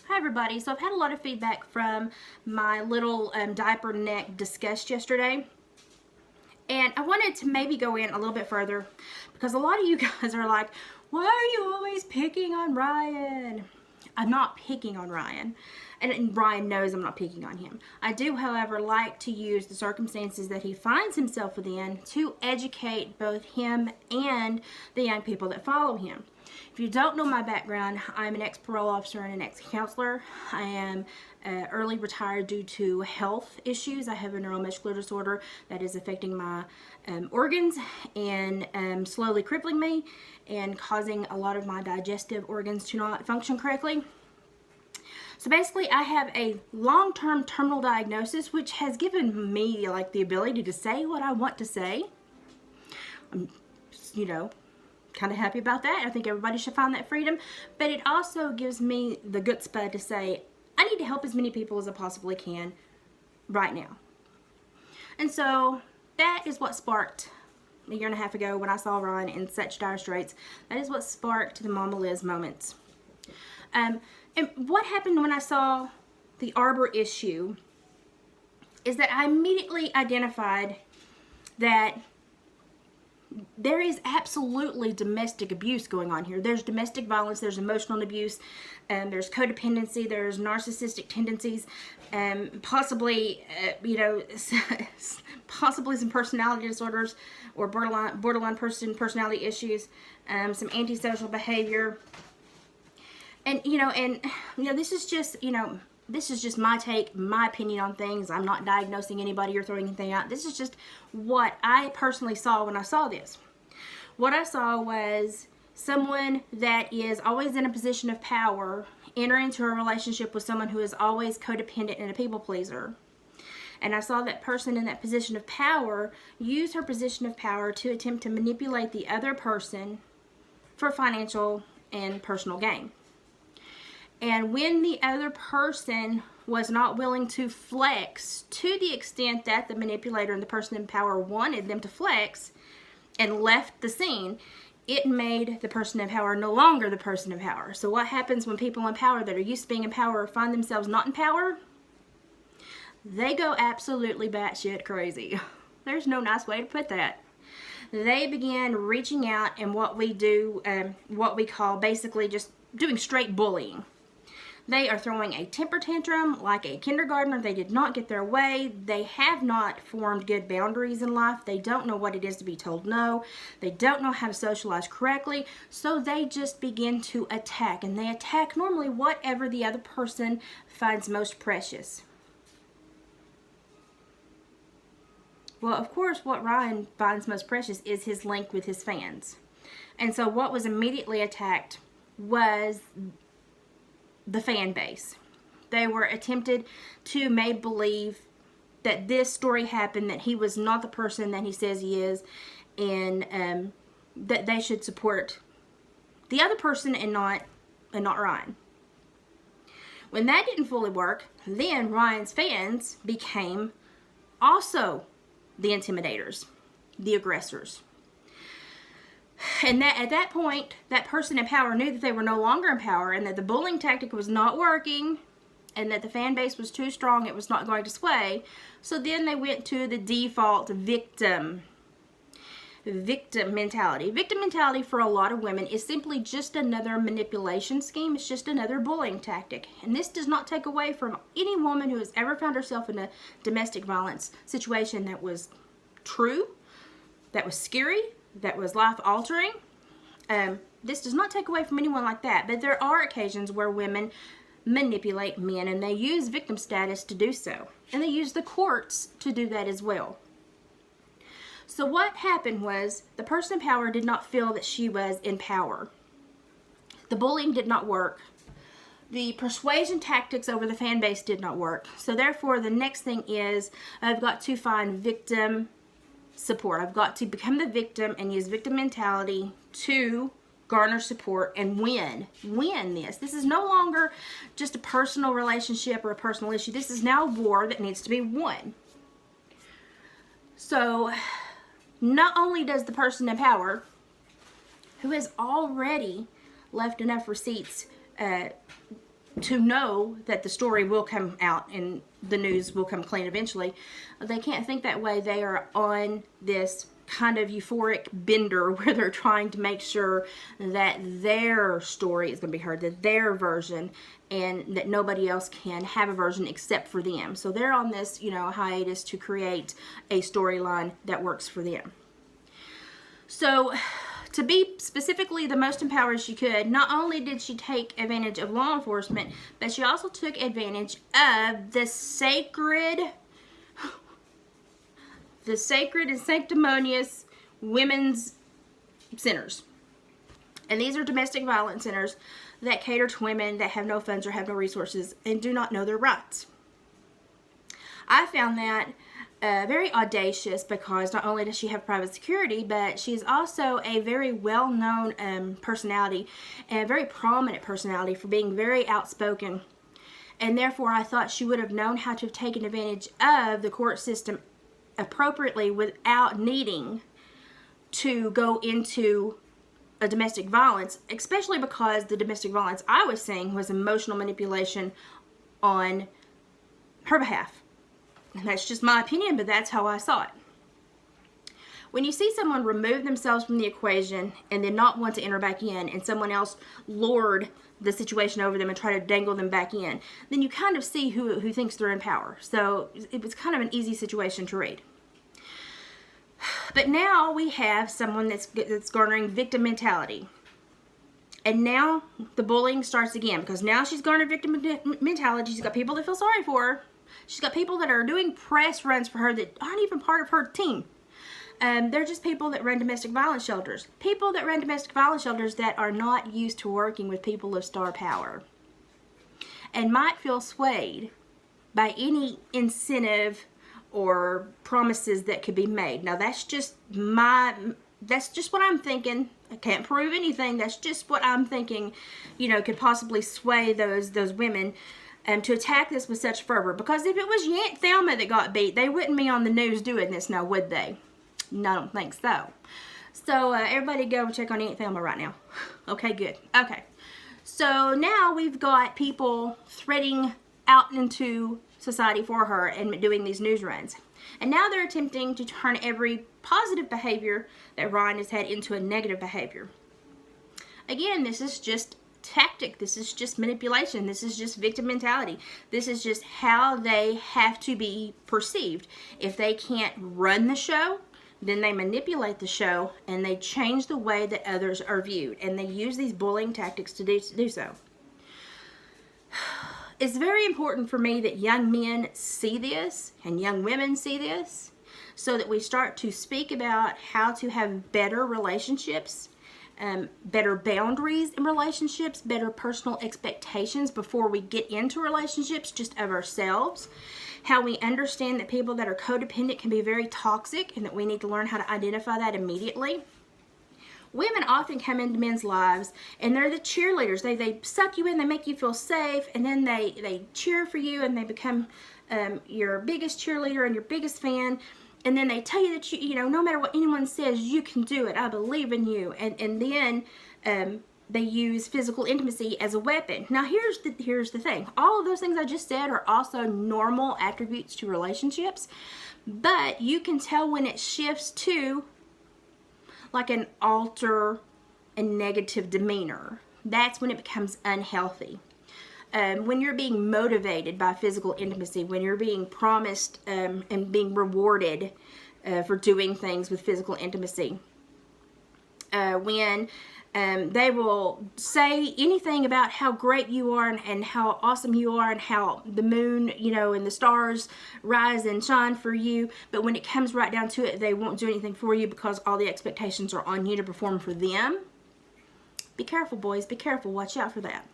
Hi everybody. So I've had a lot of feedback from my little diaper neck discussed yesterday. And I wanted to maybe go in a little bit further because a lot of you guys are like, why are you always picking on Ryan? I'm not picking on Ryan. And Ryan knows I'm not picking on him. I do, however, like to use the circumstances that he finds himself within to educate both him and the young people that follow him. If you don't know my background, I'm an ex-parole officer and an ex-counselor. I am early retired due to health issues. I have a neuromuscular disorder that is affecting my organs and slowly crippling me and causing a lot of my digestive organs to not function correctly. So basically, I have a long-term terminal diagnosis, which has given me like the ability to say what I want to say. I'm, kind of happy about that. I think everybody should find that freedom. But it also gives me the chutzpah to say, I need to help as many people as I possibly can right now. And so that is what sparked a year and a half ago when I saw Ryan in such dire straits. That is what sparked the Mama Liz moments. And what happened when I saw the Arbor issue is that I immediately identified that there is absolutely domestic abuse going on here. There's domestic violence, there's emotional abuse, there's codependency, there's narcissistic tendencies, possibly, possibly some personality disorders or borderline personality issues, some antisocial behavior. And, this is just, this is just my take, my opinion on things. I'm not diagnosing anybody or throwing anything out. This is just what I personally saw when I saw this. What I saw was someone that is always in a position of power enter into a relationship with someone who is always codependent and a people pleaser. And I saw that person in that position of power use her position of power to attempt to manipulate the other person for financial and personal gain. And when the other person was not willing to flex to the extent that the manipulator and the person in power wanted them to flex and left the scene, it made the person in power no longer the person in power. So what happens when people in power that are used to being in power find themselves not in power? They go absolutely batshit crazy. There's no nice way to put that. They began reaching out and what we call basically just doing straight bullying. They are throwing a temper tantrum like a kindergartner. They did not get their way. They have not formed good boundaries in life. They don't know what it is to be told no. They don't know how to socialize correctly. So they just begin to attack. And they attack normally whatever the other person finds most precious. Well, of course, what Ryan finds most precious is his link with his fans. And so what was immediately attacked was the fan base. They were attempted to make believe that this story happened, that he was not the person that he says he is, and that they should support the other person and not Ryan. When that didn't fully work, then Ryan's fans became also the intimidators, the aggressors. And that at that point, that person in power knew that they were no longer in power and that the bullying tactic was not working and that the fan base was too strong, it was not going to sway. So then they went to the default victim mentality. Victim mentality for a lot of women is simply just another manipulation scheme. It's just another bullying tactic. And this does not take away from any woman who has ever found herself in a domestic violence situation that was true, that was scary, that was life-altering. This does not take away from anyone like that, but there are occasions where women manipulate men and they use victim status to do so. And they use the courts to do that as well. So what happened was the person in power did not feel that she was in power. The bullying did not work. The persuasion tactics over the fan base did not work. So therefore, the next thing is I've got to find victim support. I've got to become the victim and use victim mentality to garner support and win this. This is no longer just a personal relationship or a personal issue. This is now a war that needs to be won. So not only does the person in power, who has already left enough receipts to know that the story will come out and the news will come clean eventually. They can't think that way. They are on this kind of euphoric bender where they're trying to make sure that their story is going to be heard, that their version, and that nobody else can have a version except for them. So they're on this, hiatus to create a storyline that works for them. So to be specifically the most empowered she could, not only did she take advantage of law enforcement, but she also took advantage of the sacred and sanctimonious women's centers. And these are domestic violence centers that cater to women that have no funds or have no resources and do not know their rights. I found that very audacious because not only does she have private security, but she's also a very well-known personality and a very prominent personality for being very outspoken. And therefore, I thought she would have known how to have taken advantage of the court system appropriately without needing to go into a domestic violence, especially because the domestic violence I was seeing was emotional manipulation on her behalf. And that's just my opinion, but that's how I saw it. When you see someone remove themselves from the equation and then not want to enter back in, and someone else lord the situation over them and try to dangle them back in, then you kind of see who thinks they're in power. So it was kind of an easy situation to read. But now we have someone that's garnering victim mentality. And now the bullying starts again, because now she's garnered victim mentality. She's got people that feel sorry for her. She's got people that are doing press runs for her that aren't even part of her team. They're just people that run domestic violence shelters. People that run domestic violence shelters that are not used to working with people of star power and might feel swayed by any incentive or promises that could be made. Now that's just what I'm thinking. I can't prove anything. That's just what I'm thinking, could possibly sway those women to attack this with such fervor. Because if it was Aunt Thelma that got beat, they wouldn't be on the news doing this now, would they? No, I don't think so. So everybody go check on Aunt Thelma right now. Okay, good. Okay. So now we've got people threading out into society for her and doing these news runs. And now they're attempting to turn every positive behavior that Ryan has had into a negative behavior. Again, this is just tactic. This is just manipulation. This is just victim mentality. This is just how they have to be perceived. If they can't run the show, then they manipulate the show and they change the way that others are viewed. And they use these bullying tactics to do so. It's very important for me that young men see this and young women see this, so that we start to speak about how to have better relationships, better boundaries in relationships, better personal expectations before we get into relationships just of ourselves. How we understand that people that are codependent can be very toxic and that we need to learn how to identify that immediately. Women often come into men's lives and they're the cheerleaders. They suck you in, they make you feel safe, and then they cheer for you and they become your biggest cheerleader and your biggest fan. And then they tell you that no matter what anyone says, you can do it. I believe in you. And then they use physical intimacy as a weapon. Now here's the thing. All of those things I just said are also normal attributes to relationships, but you can tell when it shifts to like an alter and negative demeanor. That's when it becomes unhealthy. When you're being motivated by physical intimacy, when you're being promised and being rewarded for doing things with physical intimacy, when they will say anything about how great you are and how awesome you are and how the moon, and the stars rise and shine for you, but when it comes right down to it, they won't do anything for you because all the expectations are on you to perform for them. Be careful, boys. Be careful. Watch out for that.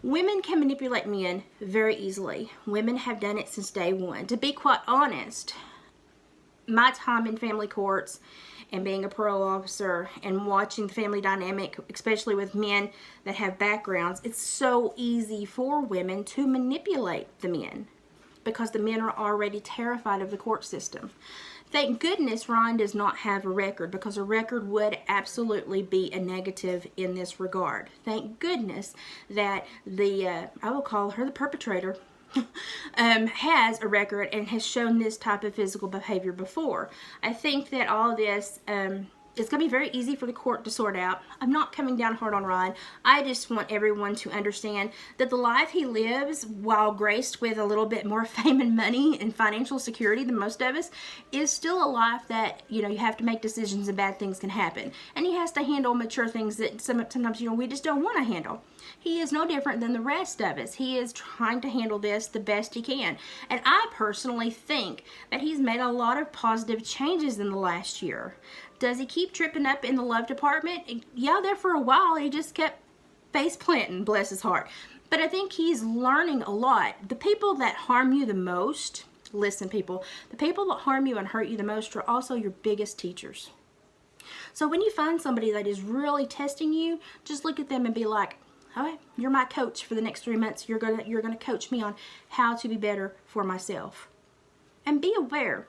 Women can manipulate men very easily. Women have done it since day one. To be quite honest, my time in family courts and being a parole officer and watching the family dynamic, especially with men that have backgrounds, it's so easy for women to manipulate the men because the men are already terrified of the court system. Thank goodness Ryan does not have a record, because a record would absolutely be a negative in this regard. Thank goodness that I will call her the perpetrator, has a record and has shown this type of physical behavior before. I think that all of this it's going to be very easy for the court to sort out. I'm not coming down hard on Ryan. I just want everyone to understand that the life he lives, while graced with a little bit more fame and money and financial security than most of us, is still a life that, you have to make decisions and bad things can happen. And he has to handle mature things that sometimes, we just don't want to handle. He is no different than the rest of us. He is trying to handle this the best he can. And I personally think that he's made a lot of positive changes in the last year. Does he keep tripping up in the love department? Yeah, there for a while he just kept face planting, bless his heart. But I think he's learning a lot. The people that harm you the most, listen people, the people that harm you and hurt you the most are also your biggest teachers. So when you find somebody that is really testing you, just look at them and be like, all right, you're my coach for the next 3 months. You're gonna coach me on how to be better for myself. And be aware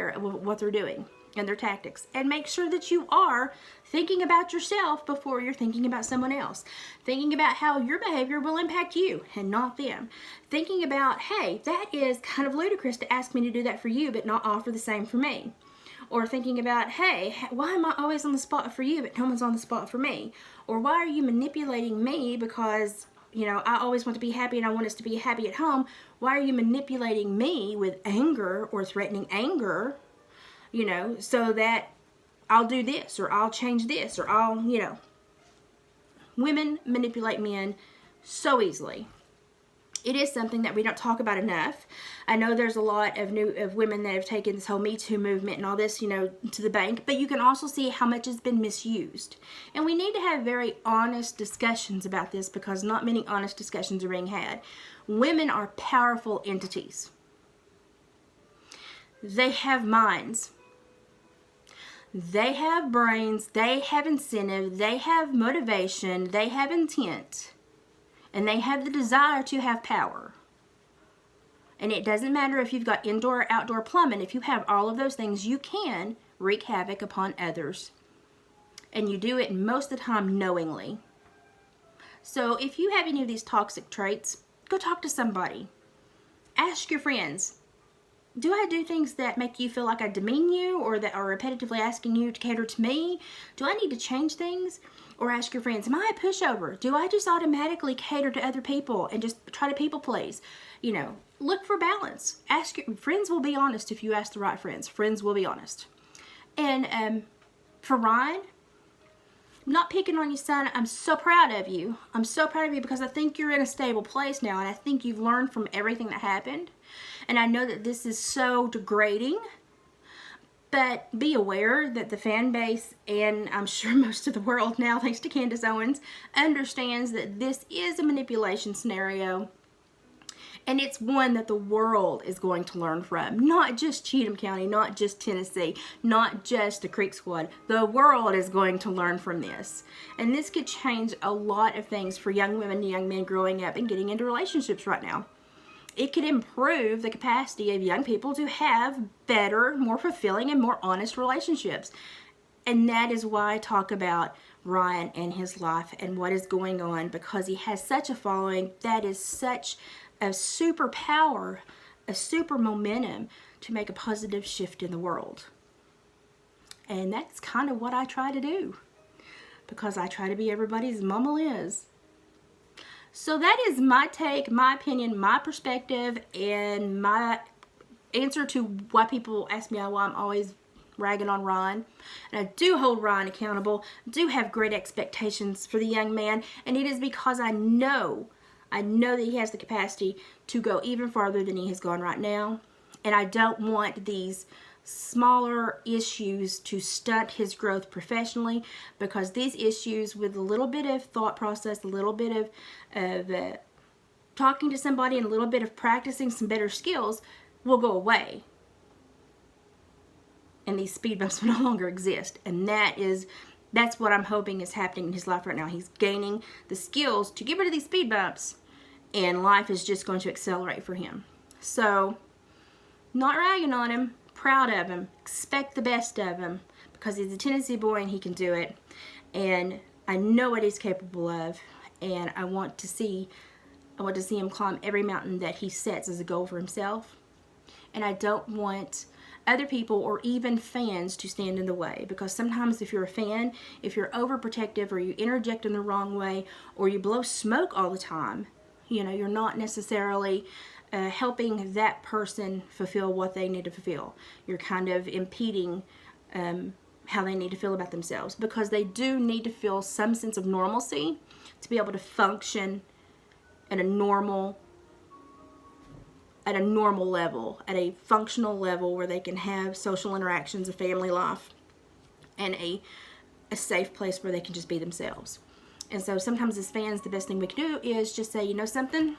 of what they're doing and their tactics, and make sure that you are thinking about yourself before you're thinking about someone else. Thinking about how your behavior will impact you and not them. Thinking about, hey, that is kind of ludicrous to ask me to do that for you but not offer the same for me. Or thinking about, hey, why am I always on the spot for you but no one's on the spot for me? Or why are you manipulating me because, I always want to be happy and I want us to be happy at home. Why are you manipulating me with anger or threatening anger, so that I'll do this or I'll change this or I'll, Women manipulate men so easily. It is something that we don't talk about enough. I know there's a lot of women that have taken this whole Me Too movement and all this, to the bank, but you can also see how much has been misused. And we need to have very honest discussions about this, because not many honest discussions are being had. Women are powerful entities. They have minds. They have brains. They have incentive. They have motivation. They have intent. And they have the desire to have power. And it doesn't matter if you've got indoor or outdoor plumbing. If you have all of those things, you can wreak havoc upon others. And you do it most of the time knowingly. So if you have any of these toxic traits, go talk to somebody. Ask your friends, do I do things that make you feel like I demean you, or that are repetitively asking you to cater to me? Do I need to change things? Or ask your friends, am I a pushover? Do I just automatically cater to other people and just try to people please? Look for balance. Ask your friends will be honest if you ask the right friends. Friends will be honest. And for Ryan, I'm not picking on you, son. I'm so proud of you. I'm so proud of you because I think you're in a stable place now, and I think you've learned from everything that happened. And I know that this is so degrading, but be aware that the fan base, and I'm sure most of the world now, thanks to Candace Owens, understands that this is a manipulation scenario. And it's one that the world is going to learn from. Not just Cheatham County, not just Tennessee, not just the Creek Squad. The world is going to learn from this. And this could change a lot of things for young women and young men growing up and getting into relationships right now. It could improve the capacity of young people to have better, more fulfilling, and more honest relationships. And that is why I talk about Ryan and his life and what is going on, because he has such a following. That is such a superpower, a super momentum to make a positive shift in the world. And that's kind of what I try to do, because I try to be everybody's Mama Liz. So that is my take, my opinion, my perspective, and my answer to why people ask me why I'm always ragging on Ryan. And I do hold Ryan accountable, do have great expectations for the young man, and it is because I know that he has the capacity to go even farther than he has gone right now. And I don't want these smaller issues to stunt his growth professionally, because these issues, with a little bit of thought process, a little bit of talking to somebody, and a little bit of practicing some better skills, will go away. And these speed bumps will no longer exist. And that's what I'm hoping is happening in his life right now. He's gaining the skills to get rid of these speed bumps, and life is just going to accelerate for him. So, not ragging on him, proud of him, expect the best of him, because he's a Tennessee boy and he can do it. And I know what he's capable of, and I want to see him climb every mountain that he sets as a goal for himself. And I don't want other people or even fans to stand in the way, because sometimes if you're a fan, if you're overprotective or you interject in the wrong way or you blow smoke all the time, you know, you're not necessarily helping that person fulfill what they need to fulfill. You're kind of impeding how they need to feel about themselves, because they do need to feel some sense of normalcy to be able to function at a normal level, at a functional level where they can have social interactions, a family life, and a safe place where they can just be themselves. And so sometimes as fans, the best thing we can do is just say, you know something,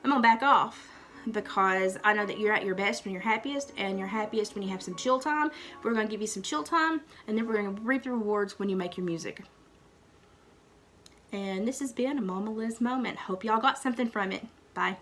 I'm gonna back off, because I know that you're at your best when you're happiest, and you're happiest when you have some chill time. We're gonna give you some chill time, and then we're gonna reap the rewards when you make your music. And this has been a Mama Liz moment. Hope y'all got something from it. Bye.